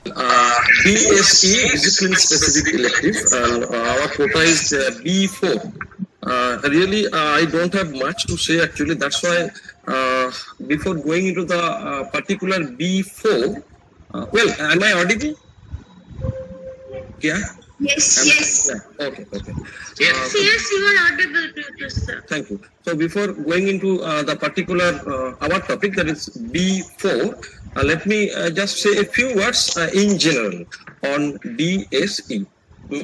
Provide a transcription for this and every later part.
BSE, discipline specific elective, and our quota is B4. Really, I don't have much to say actually. That's why before going into the particular B4, well, am I audible? Yeah. Yes. Yeah. Okay. Yes, you are audible, Professor. Thank you. So before going into the particular our topic, that is B4, let me just say a few words in general on DSE.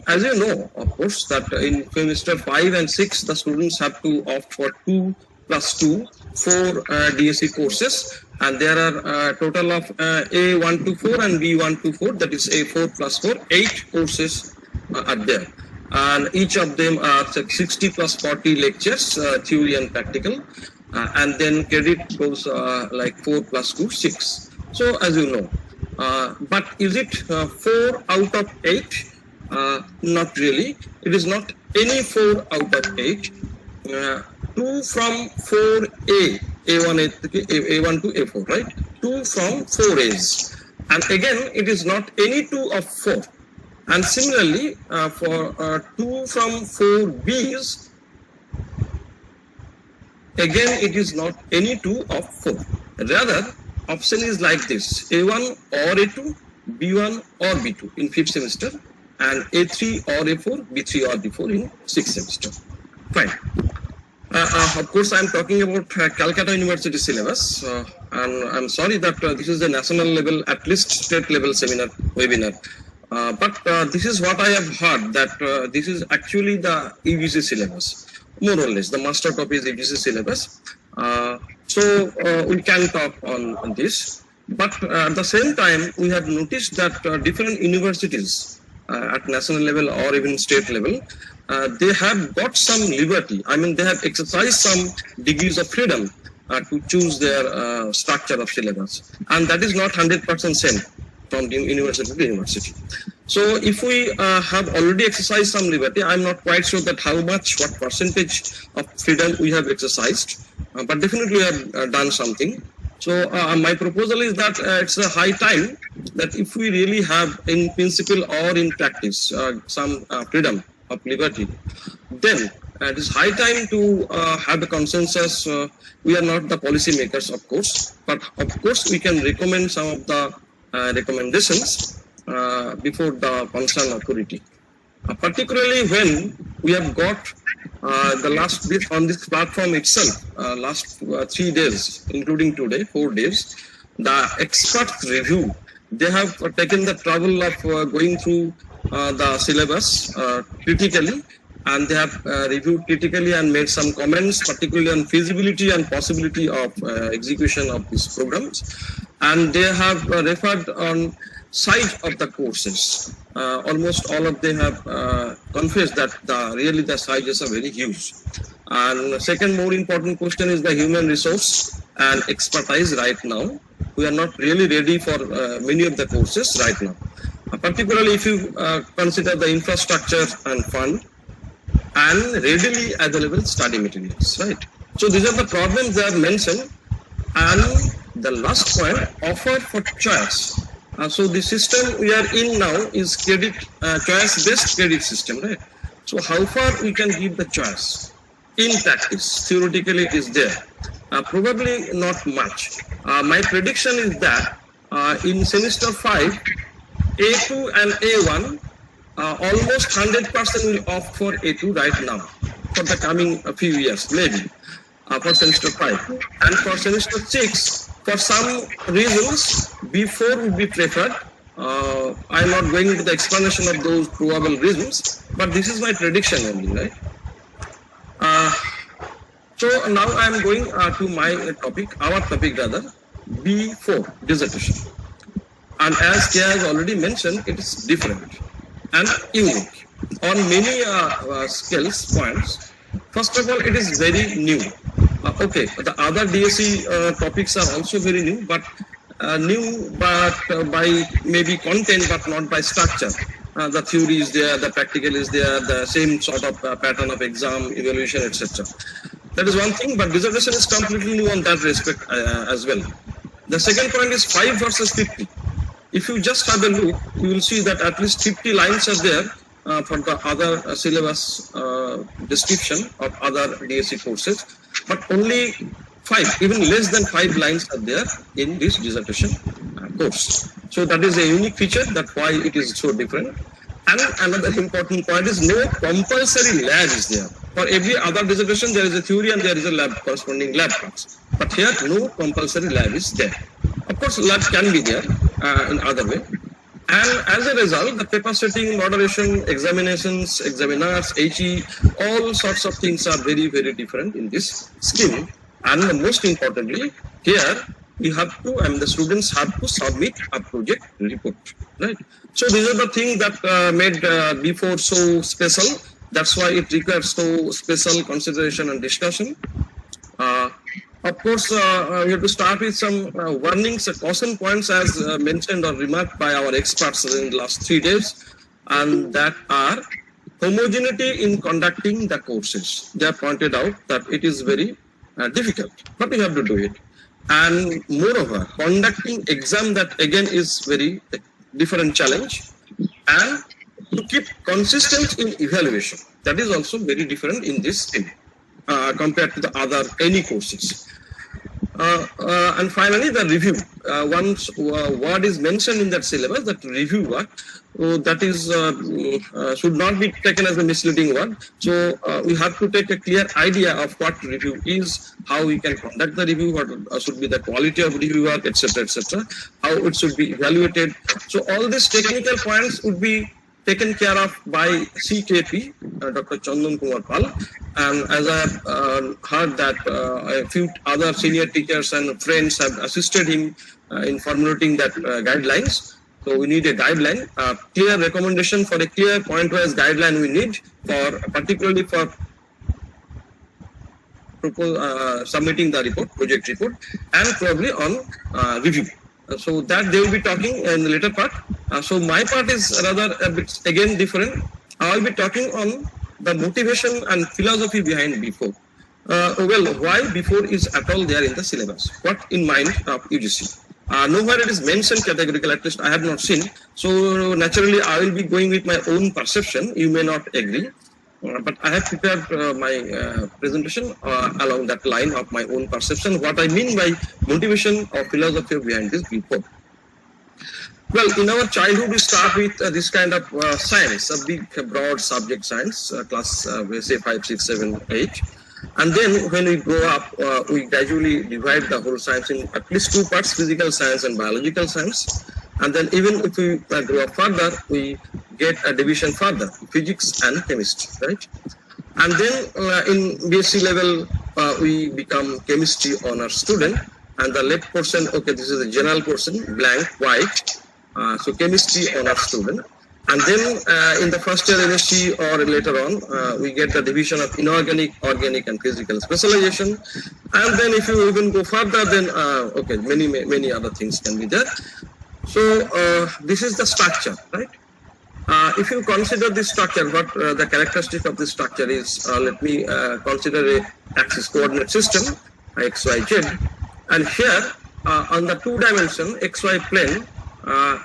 As you know, of course, that in semester 5 and 6, the students have to opt for 2 plus 2, 4 DSE courses, and there are a total of A1 to 4 and B1 to 4, that is A4 plus 4, 8 courses are there. And each of them are 60 plus 40 lectures, theory and practical, and then credit goes like 4 plus 2, 6. So as you know, but is it 4 out of 8? Not really. It is not any 4 out of 8. 2 from 4A, A1 to A4, right? 2 from 4A's. And again, it is not any 2 of 4. And similarly, for 2 from 4B's, again, it is not any 2 of 4. Rather, option is like this: A1 or A2, B1 or B2 in 5th semester, and A3 or A4, B3 or B4 in 6th semester. Fine. Of course, I am talking about Calcutta University syllabus, and I'm sorry that this is a national level, at least state level webinar. But this is what I have heard, that this is actually the UGC syllabus, more or less. The master copy is UGC syllabus. So we can talk on this. But at the same time, we have noticed that different universities at national level or even state level, they have got some liberty. I mean, they have exercised some degrees of freedom to choose their structure of syllabus. And that is not 100% same from university to university. So if we have already exercised some liberty, I'm not quite sure that what percentage of freedom we have exercised, but definitely we have done something. So my proposal is that it's a high time that if we really have in principle or in practice some freedom of liberty, then it is high time to have a consensus. We are not the policy makers, of course, but of course we can recommend some of the recommendations before the concerned authority. Particularly when we have got the last bit on this platform itself, last 3 days, including today, 4 days, the expert review, they have taken the trouble of going through the syllabus critically, and they have reviewed critically and made some comments, particularly on feasibility and possibility of execution of these programs. And they have referred on size of the courses. Almost all of them have confessed that really the sizes are very huge. And the second more important question is the human resource and expertise right now. We are not really ready for many of the courses right now. Particularly if you consider the infrastructure and fund and readily available study materials, right? So these are the problems they have mentioned. And the last point, offer for choice. So the system we are in now is credit choice-based credit system, right? So how far we can give the choice in practice? Theoretically, it is there. Probably not much. My prediction is that in semester 5, A2 and A1, almost 100% will opt for A2 right now for the coming few years, maybe for semester 5. And for semester 6, for some reasons, B4 would be preferred. I'm not going into the explanation of those probable reasons, but this is my prediction only, right? So now I'm going to my topic, our topic rather, B4, dissertation. And as Kay has already mentioned, it is different and unique on many skills points. First of all, it is very new. Okay, the other DSE topics are also very new, but by maybe content, but not by structure. The theory is there, the practical is there, the same sort of pattern of exam, evaluation, etc. That is one thing, but dissertation is completely new on that respect as well. The second point is 5 versus 50. if you just have a look, you will see that at least 50 lines are there for the other syllabus description of other DSC courses, but only 5, even less than 5 lines are there in this dissertation course. So that is a unique feature, that's why it is so different. And another important point is no compulsory lab is there. For every other dissertation, there is a theory and there is a lab, corresponding lab class. But here, no compulsory lab is there. Of course, lab can be there in other way. And as a result, the paper setting, moderation, examinations, examiners, HE, all sorts of things are very, very different in this scheme. And most importantly, here we have to, the students have to submit a project report, right? So these are the things that made before so special. That's why it requires so special consideration and discussion. Of course, we have to start with some warnings, caution points as mentioned or remarked by our experts in the last 3 days, and that are homogeneity in conducting the courses. They have pointed out that it is very difficult, but we have to do it. And moreover, conducting exam, that again is very different challenge, and to keep consistent in evaluation, that is also very different in this scheme compared to the other any courses. And finally, the review. Once what is mentioned in that syllabus, that review work, that is should not be taken as a misleading word. So we have to take a clear idea of what review is, how we can conduct the review, what should be the quality of review work, etc., how it should be evaluated. So all these technical points would be taken care of by CKP, Dr. Chandan Kumar Pal, and as I have heard that a few other senior teachers and friends have assisted him in formulating that guidelines. So we need a guideline, a clear recommendation for a clear point-wise guideline we need for, particularly for submitting the report, project report, and probably on review. So that they will be talking in the later part. So my part is rather a bit again different. I will be talking on the motivation and philosophy behind before. Well, why before is at all there in the syllabus? What in mind of UGC? Nowhere it is mentioned categorical, at least I have not seen. So naturally, I will be going with my own perception. You may not agree. But I have prepared my presentation along that line of my own perception, what I mean by motivation or philosophy behind this before. Well, in our childhood, we start with this kind of science, a big, broad subject science, class, say 5, 6, 7, 8. And then when we grow up, we gradually divide the whole science in at least 2 parts, physical science and biological science. And then even if we grow up further, we get a division further, physics and chemistry, right? And then in BSc level, we become chemistry honor student, and the left portion, okay, this is the general portion, blank, white, so chemistry honor student. And then in the first year MSc or later on, we get the division of inorganic, organic and physical specialization. And then if you even go further, then okay, many other things can be there. So this is the structure, right? If you consider this structure, what the characteristic of this structure is, let me consider a axis coordinate system, x, y, z, and here on the 2-dimension XY plane,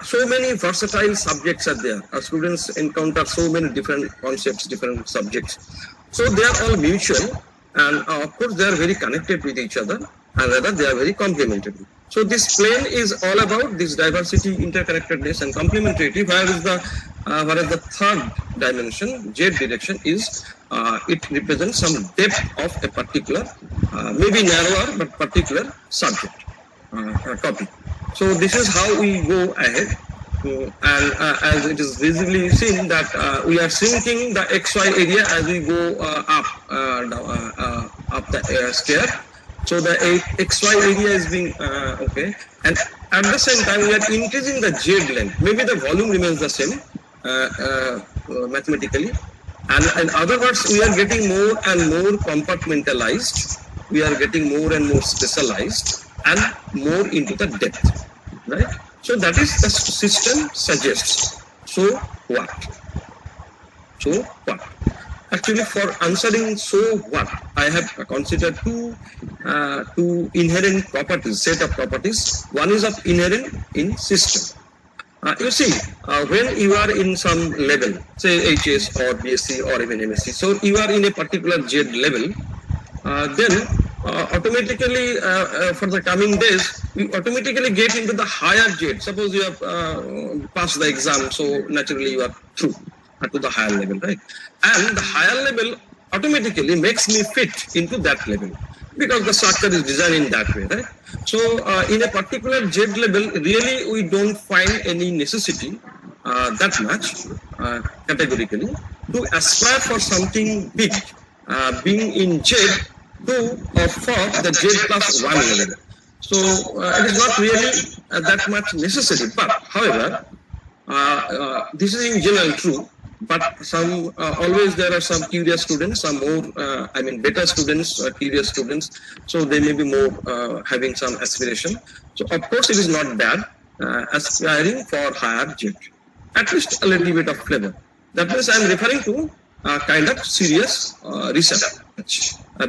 so many versatile subjects are there. Students encounter so many different concepts, different subjects. So they are all mutual, and of course they are very connected with each other, and rather they are very complementary. So this plane is all about this diversity, interconnectedness, and complementarity. Whereas the third dimension, Z direction, is it represents some depth of a particular, maybe narrower but particular subject topic. So this is how we go ahead, and as it is visibly seen that we are shrinking the XY area as we go up the stair. So the XY area is being okay, and at the same time we are increasing the Z length. Maybe the volume remains the same mathematically, and in other words, we are getting more and more compartmentalized. We are getting more and more specialized and more into the depth, right? So that is the system suggests. So what? So what? Actually, for answering so what, I have considered two inherent properties, set of properties. One is of inherent in system. You see, when you are in some level, say HS or BSc or even MSc, so you are in a particular Z level, then automatically for the coming days, you automatically get into the higher Z. Suppose you have passed the exam, so naturally you are through to the higher level, right? And the higher level automatically makes me fit into that level because the structure is designed in that way, right? So in a particular Z level, really we don't find any necessity that much categorically to aspire for something big, being in Z to or for the Z plus 1 level. So it is not really that much necessary. But however, this is in general true. But some always there are some curious students, some more better students, curious students. So they may be more having some aspiration. So of course it is not bad aspiring for higher Z, at least a little bit of flavor. That means I am referring to kind of serious research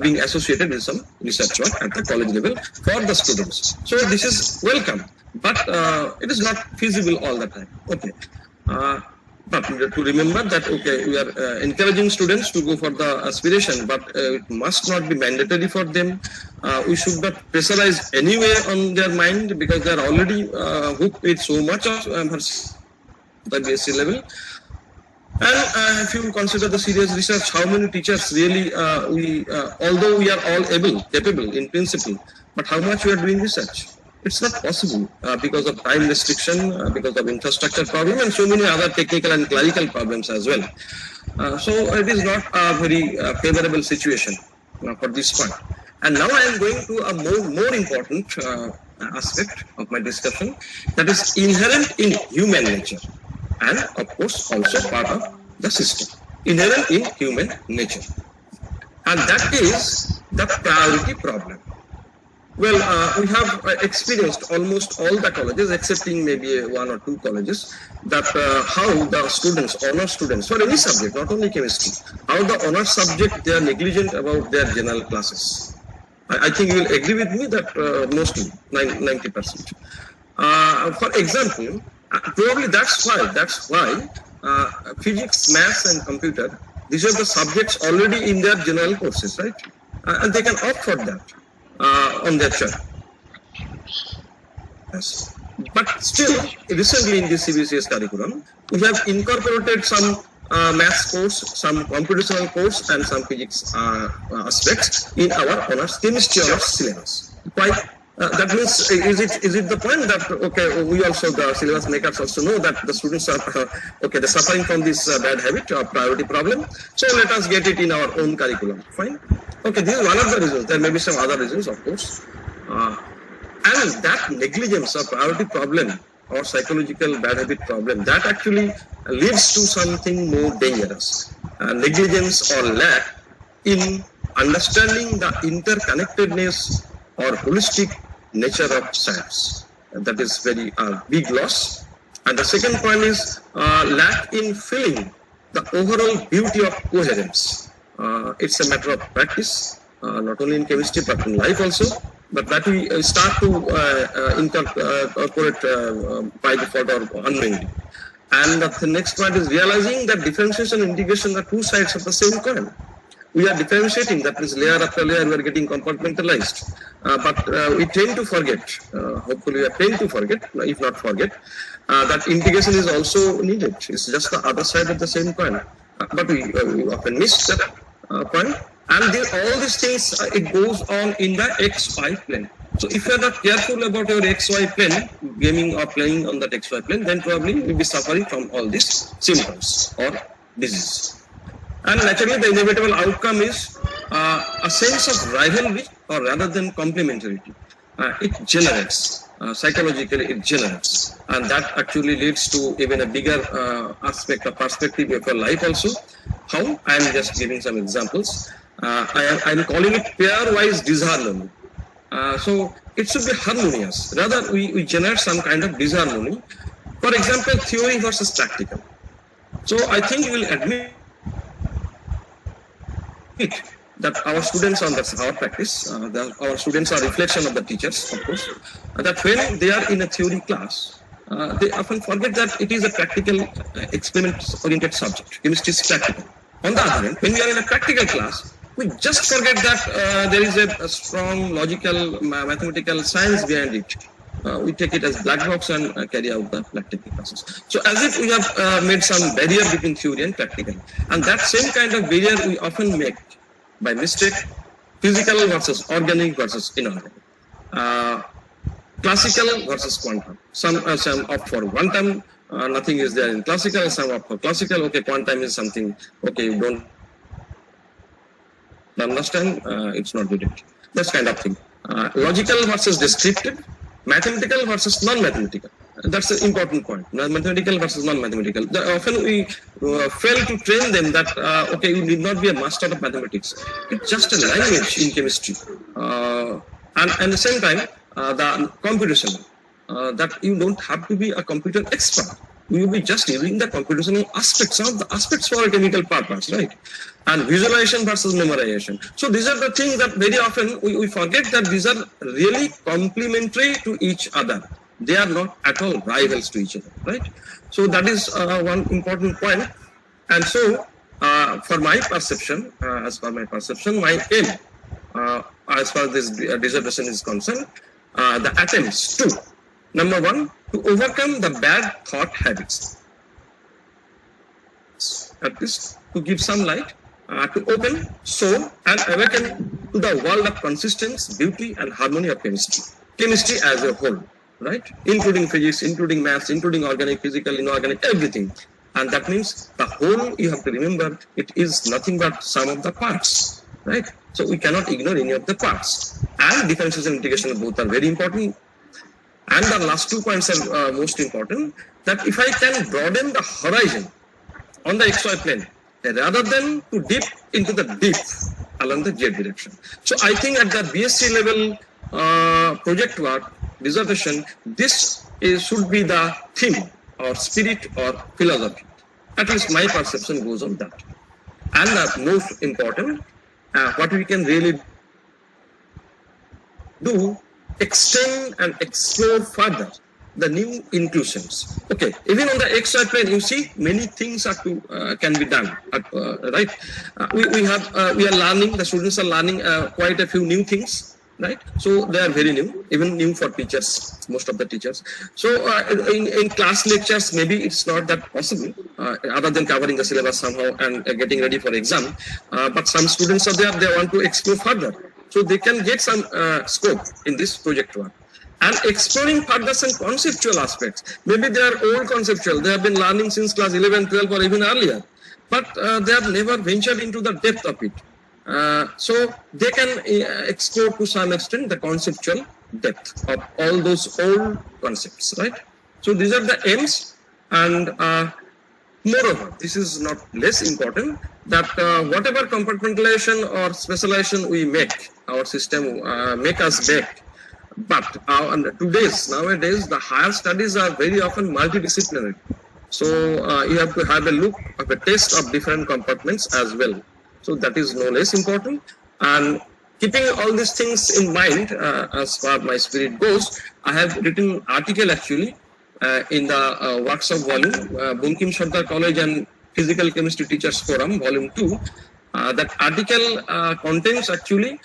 being associated with some research work at the college level for the students. So this is welcome, but it is not feasible all the time. Okay. But to remember that, okay, we are encouraging students to go for the aspiration, but it must not be mandatory for them. We should not pressurize anyway on their mind because they are already hooked with so much of the BSc level. And if you consider the serious research, how many teachers really, although we are all capable in principle, but how much we are doing research? It's not possible because of time restriction, because of infrastructure problem, and so many other technical and clerical problems as well. So it is not a very favorable situation for this point. And now I am going to a more important aspect of my discussion, that is inherent in human nature, and of course also part of the system, inherent in human nature, and that is the priority problem. Well, we have experienced almost all the colleges, excepting maybe 1 or 2 colleges, that how the students, honor students, for any subject, not only chemistry, how the honor subject, they are negligent about their general classes. I think you will agree with me that mostly, 90%. For example, probably that's why physics, maths and computer, these are the subjects already in their general courses, right? And they can opt for that. On their chart. Yes. But still, recently in the CBCS curriculum, we have incorporated some maths course, some computational course, and some physics aspects in our honors chemistry honors syllabus. Why? That means, is it the point that, okay, we also, the syllabus makers also know that the students are, okay, they're suffering from this bad habit or priority problem, so let us get it in our own curriculum. Fine. Okay, this is one of the reasons. There may be some other reasons, of course. And that negligence or priority problem or psychological bad habit problem, that actually leads to something more dangerous. Negligence or lack in understanding the interconnectedness or holistic nature of science. That is very big loss. And the second point is lack in feeling the overall beauty of coherence. It's a matter of practice, not only in chemistry but in life also. But that we start to incorporate by default or unknowingly. And the next point is realizing that differentiation and integration are two sides of the same coin. We are differentiating, that means layer after layer we are getting compartmentalized. But we tend to forget, hopefully we are trained to forget, if not forget, that integration is also needed. It's just the other side of the same coin. But we often miss that point. And all these things, it goes on in the XY plane. So if you are not careful about your XY plane, gaming or playing on that XY plane, then probably you will be suffering from all these symptoms or disease. And naturally, the inevitable outcome is a sense of rivalry, or rather than complementarity. It generates, psychologically it generates. And that actually leads to even a bigger aspect of perspective of your life also. How? I am just giving some examples. I am calling it pair-wise disharmony. So it should be harmonious. Rather, we generate some kind of disharmony. For example, theory versus practical. So I think you will admit that our students are, that's our practice, our students are reflection of the teachers, of course, that when they are in a theory class, they often forget that it is a practical experiment-oriented subject. Chemistry is practical. On the other hand, when we are in a practical class, we just forget that there is a strong logical, mathematical science behind it. We take it as black box and carry out the practical classes. So as if we have made some barrier between theory and practical. And that same kind of barrier we often make by mistake, physical versus organic versus inorganic. Classical versus quantum. Some opt for quantum, nothing is there in classical, some opt for classical, okay, quantum is something, okay, you don't understand, it's not good. That kind of thing. Logical versus descriptive, mathematical versus non-mathematical. That's an important point. Mathematical versus non-mathematical. Often we fail to train them that, okay, you need not be a master of mathematics. It's just a language in chemistry. And at the same time, the computational, that you don't have to be a computer expert. You will be just using the computational aspects for a chemical purpose, right? And visualization versus memorization. So these are the things that very often we forget that these are really complementary to each other. They are not at all rivals to each other, right? So that is one important point. And so for my perception, my aim, as far as this dissertation is concerned, the attempts to, number one, to overcome the bad thought habits. At least to give some light, to open, sow, and awaken to the world of consistence, beauty, and harmony of chemistry. Chemistry as a whole, right? Including physics, including maths, including organic, physical, inorganic, everything. And that means the whole, you have to remember, it is nothing but sum of the parts, right? So we cannot ignore any of the parts. And differentiation and integration both are very important. And the last 2 points are most important, that if I can broaden the horizon on the XY plane, rather than to dip into the deep along the Z direction. So I think at the BSc level project work, dissertation, this should be the theme or spirit or philosophy. At least my perception goes on that. And the most important, what we can really do, extend and explore further the new inclusions. Okay, even on the XY plane, you see many things are can be done. Right? We are learning. The students are learning quite a few new things. Right? So they are very new, even new for teachers. Most of the teachers. So in class lectures, maybe it's not that possible, other than covering the syllabus somehow and getting ready for exam. But some students are there. They want to explore further. So they can get some scope in this project work. And exploring further some conceptual aspects. Maybe they are old conceptual. They have been learning since class 11, 12 or even earlier. But they have never ventured into the depth of it. So they can explore to some extent the conceptual depth of all those old concepts, right? So these are the aims. And moreover, this is not less important, that whatever compartmentalization or specialization we make, our system make us make. But nowadays, the higher studies are very often multidisciplinary. So you have to have a look of a taste of different compartments as well. So that is no less important. And keeping all these things in mind, as far my spirit goes, I have written an article actually in the workshop volume, Bankim Sardar College and Physical Chemistry Teachers Forum, volume 2. That article contains actually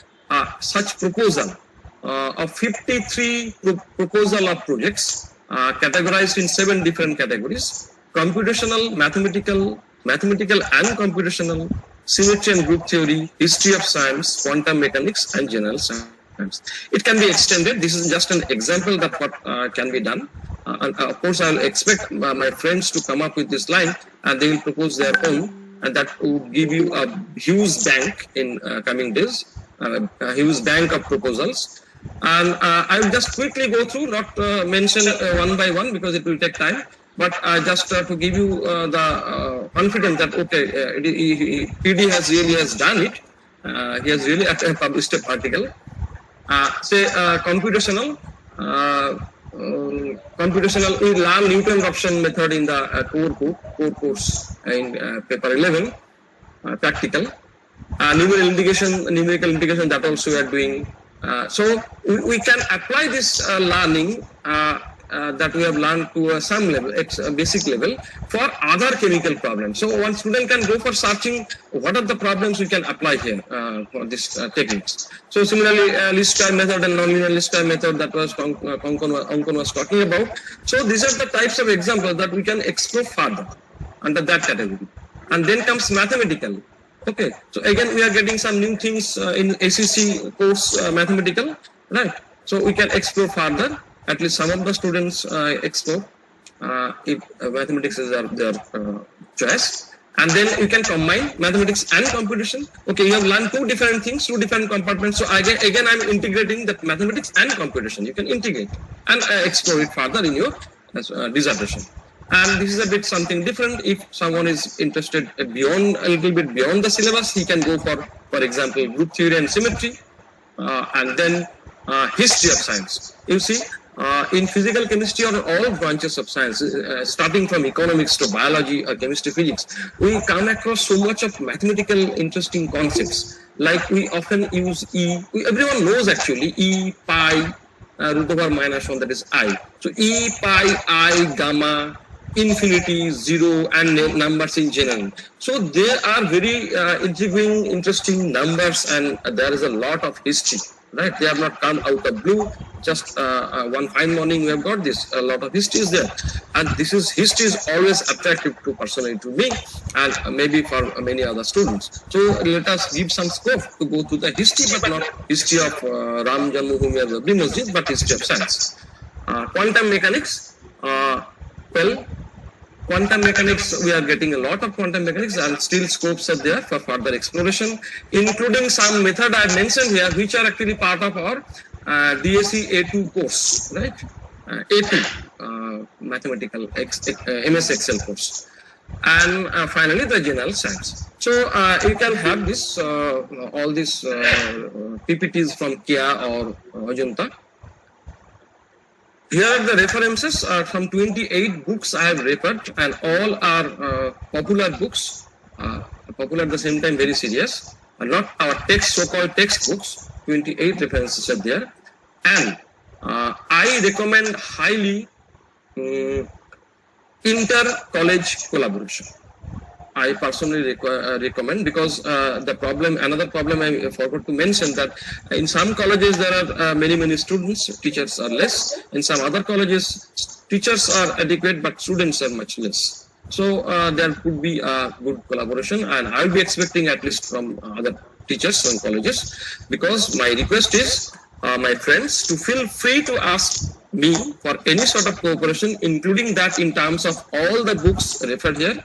such proposal of 53 proposal of projects categorized in 7 different categories: computational, mathematical and computational, symmetry and group theory, history of science, quantum mechanics, and general science. It can be extended. This is just an example that what can be done. And of course, I'll expect my friends to come up with this line, and they will propose their own, and that would give you a huge bank in coming days, a huge bank of proposals. And I will just quickly go through, not mention one by one because it will take time, but just to give you the confidence that okay, PD has done it. He has really published an article. Say computational. We learn Newton-Raphson method in the core course in paper 11, practical. Numerical integration, that also we are doing. So we can apply this learning that we have learned to some level, basic level, for other chemical problems. So one student can go for searching what are the problems we can apply here for this techniques. So similarly, least square method and nonlinear least square method that was Ankon was talking about. So these are the types of examples that we can explore further under that category. And then comes mathematical. Okay, so again we are getting some new things in ACC course mathematical, right? So we can explore further. At least some of the students explore if mathematics is their choice. And then you can combine mathematics and computation. Okay, you have learned two different things, two different compartments. So again I'm integrating that mathematics and computation. You can integrate and explore it further in your dissertation. And this is a bit something different. If someone is interested beyond a little bit beyond the syllabus, he can go for example, group theory and symmetry, and then history of science. You see, in physical chemistry or all branches of science, starting from economics to biology or chemistry, physics, we come across so much of mathematical interesting concepts. Like we often use E. Everyone knows actually E, pi, root over minus 1, that is I. So E, pi, I, gamma, infinity, zero, and numbers in general. So there are very intriguing, interesting numbers, and there is a lot of history, right? They have not come out of blue. Just one fine morning we have got this. A lot of history is there, and history is always attractive to personally to me, and maybe for many other students. So let us give some scope to go to the history, but not history of Ram Janmabhoomi or Babri Masjid, but history of science. Quantum mechanics. Well, quantum mechanics, we are getting a lot of quantum mechanics, and still scopes are there for further exploration, including some method I mentioned here, which are actually part of our DSE A2 course, right? A2 mathematical MS Excel course, and finally the general science. So you can have this all these PPTs from Kia or Ajanta. Here are the references from 28 books I have referred, and all are popular books, popular at the same time very serious, not our text, so-called textbooks. 28 references are there, and I recommend highly inter-college collaboration. I personally recommend, because another problem I forgot to mention, that in some colleges there are many students, teachers are less. In some other colleges, teachers are adequate, but students are much less. So there could be a good collaboration, and I'll be expecting at least from other teachers from colleges, because my request is, my friends, to feel free to ask me for any sort of cooperation, including that in terms of all the books referred here.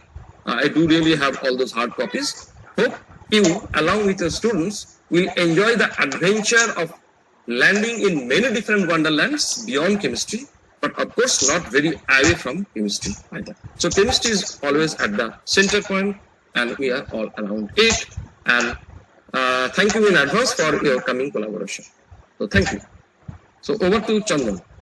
I do really have all those hard copies. Hope you, along with your students, will enjoy the adventure of landing in many different wonderlands beyond chemistry, but of course not very away from chemistry either. So chemistry is always at the center point, and we are all around it. And thank you in advance for your coming collaboration. So thank you. So over to Chandan.